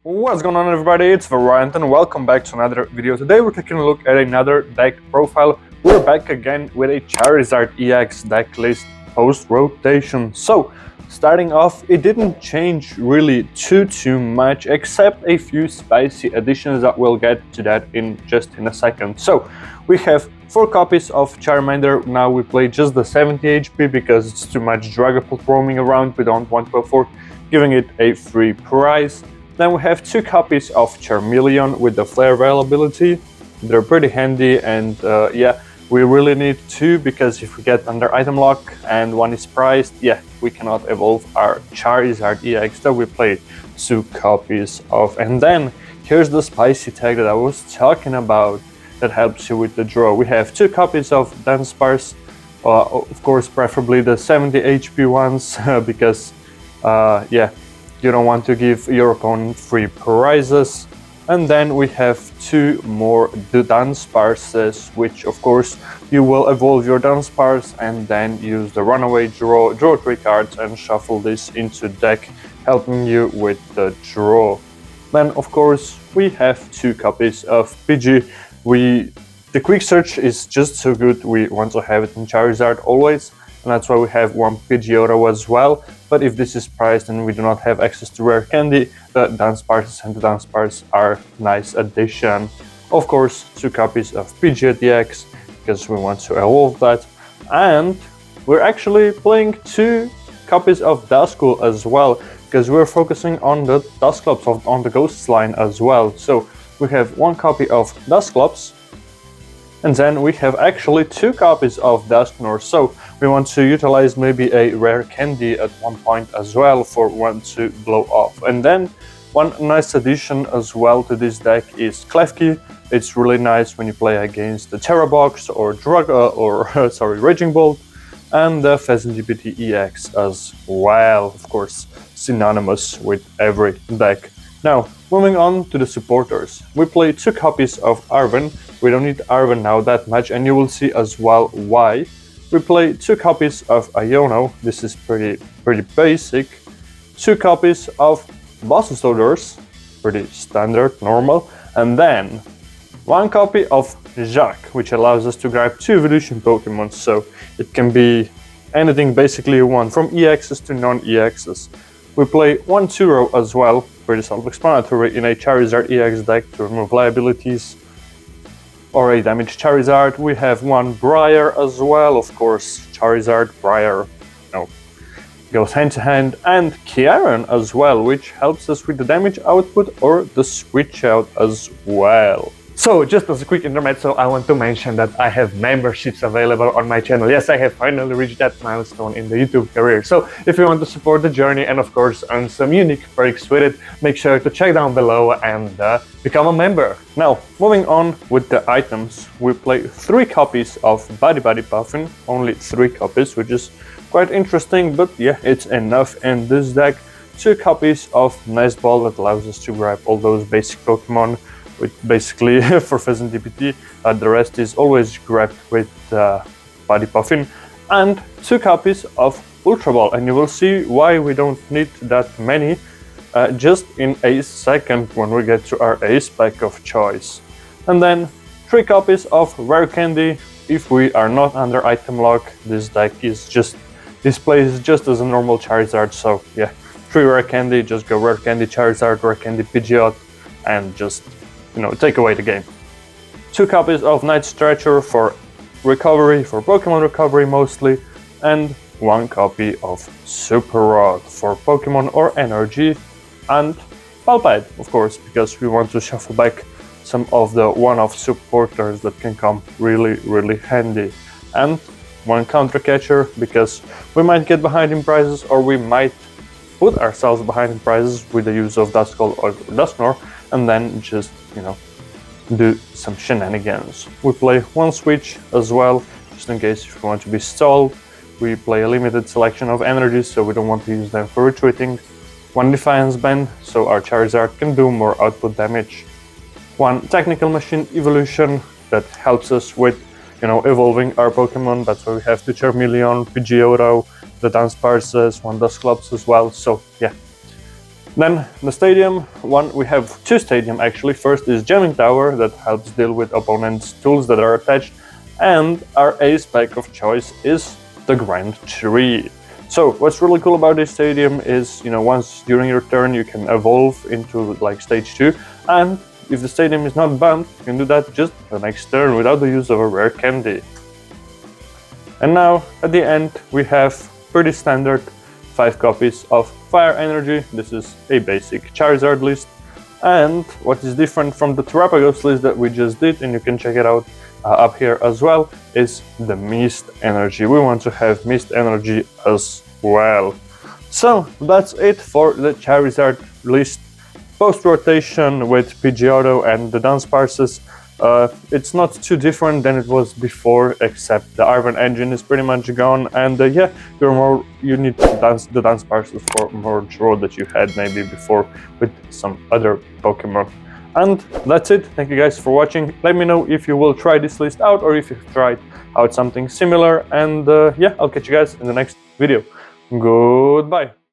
What's going on, everybody? It's Vaaraiant and welcome back to another video. Today we're taking a look at another deck profile. We're back again with a Charizard EX deck list post-rotation. So, starting off, it didn't change really too much, except a few spicy additions that we'll get to that in a second. So, we have 4 copies of Charmander. Now we play just the 70 HP because it's too much Dragapult roaming around. We don't want to afford giving it a free prize. Then we have 2 copies of Charmeleon with the Flare availability. They're pretty handy, and yeah, we really need 2 because if we get under item lock and one is priced, yeah, we cannot evolve our Charizard EX that we played 2 copies of. And then here's the spicy tag that I was talking about that helps you with the draw. We have 2 copies of Dudunsparce, of course preferably the 70 HP ones because yeah, you don't want to give your opponent free prizes. And then we have 2 more Dudunsparces, which of course you will evolve your Dudunsparce and then use the runaway draw 3 cards and shuffle this into deck, helping you with the draw. Then of course we have 2 copies of Pidgeot. The quick search is just so good, we want to have it in Charizard always, and that's why we have 1 Pidgeot as well. But if this is priced and we do not have access to rare candy, the Dudunsparces and the Dudunsparce are nice addition. Of course, 2 copies of Pidgeot EX because we want to evolve that, and we're actually playing 2 copies of Dusknoir as well because we're focusing on the Dusknoir on the Ghosts line as well. So we have 1 copy of Dusknoir. And then we have actually 2 copies of Dusknoir, so we want to utilize maybe a rare candy at one point as well for one to blow off. And then one nice addition as well to this deck is Klefki. It's really nice when you play against the Terra Box or Raging Bolt, and the Pheasant GPT EX as well, of course, synonymous with every deck. Now, moving on to the supporters. We play 2 copies of Arven. We don't need Arven now that much, and you will see as well why. We play 2 copies of Iono. This is pretty basic. 2 copies of Bossosodors, pretty standard, normal. And then 1 copy of Jacques, which allows us to grab 2 evolution Pokemon. So it can be anything basically you want, from EXs to non-EXs. We play 1 Turo as well, pretty self-explanatory, in a Charizard EX deck to remove liabilities or a damaged Charizard. We have 1 Briar as well, of course, Charizard, Briar, goes hand to hand, and Kieran as well, which helps us with the damage output or the switch out as well. So, just as a quick intermezzo, I want to mention that I have memberships available on my channel. Yes, I have finally reached that milestone in the YouTube career. So, if you want to support the journey and of course earn some unique perks with it, make sure to check down below and become a member. Now, moving on with the items, we play 3 copies of Buddy Puffin, only 3 copies, which is quite interesting, but yeah, it's enough in this deck. 2 copies of Nice Ball that allows us to grab all those basic Pokemon with basically for Pheasant GPT, the rest is always grabbed with Buddy Puffin, and 2 copies of Ultra Ball, and you will see why we don't need that many just in a second when we get to our Ace Spec of choice. And then 3 copies of Rare Candy. If we are not under item lock, this deck is just displays just as a normal Charizard, so yeah, 3 Rare Candy, just go Rare Candy Charizard, Rare Candy Pidgeot, and just take away the game. 2 copies of Night Stretcher for recovery, for Pokemon recovery mostly, and 1 copy of Super Rod for Pokemon or energy, and Palpite, of course, because we want to shuffle back some of the one-off supporters that can come really handy, and 1 counter catcher because we might get behind in prizes, or we might put ourselves behind in prizes with the use of Dusknoir or Dusknoir, and then just do some shenanigans. We play 1 switch as well, just in case if we want to be stalled. We play a limited selection of energies, so we don't want to use them for retreating. 1 Defiance Band, so our Charizard can do more output damage. 1 Technical Machine Evolution that helps us with evolving our Pokemon. That's why we have the Charmeleon, Pidgeot, the Dunsparces, 1 Dusknoir as well. So yeah, Then the stadium one, we have two stadium actually. First is Jamming Tower that helps deal with opponents' tools that are attached, and our Ace Spec of choice is the Grand Tree. So what's really cool about this stadium is, once during your turn you can evolve into like stage 2, and if the stadium is not banned, you can do that just the next turn without the use of a rare candy. And now at the end we have pretty standard 5 copies of Fire Energy. This is a basic Charizard list, and what is different from the Terrapagos list that we just did, and you can check it out up here as well, is the Mist Energy. We want to have Mist Energy as well. So that's it for the Charizard list post-rotation with Pidgeot and the Dudunsparces. It's not too different than it was before, except the Iron Engine is pretty much gone, and yeah, you need the Dudunsparces for more draw that you had maybe before with some other Pokemon. And that's it. Thank you guys for watching. Let me know if you will try this list out or if you've tried out something similar, and yeah, I'll catch you guys in the next video. Goodbye.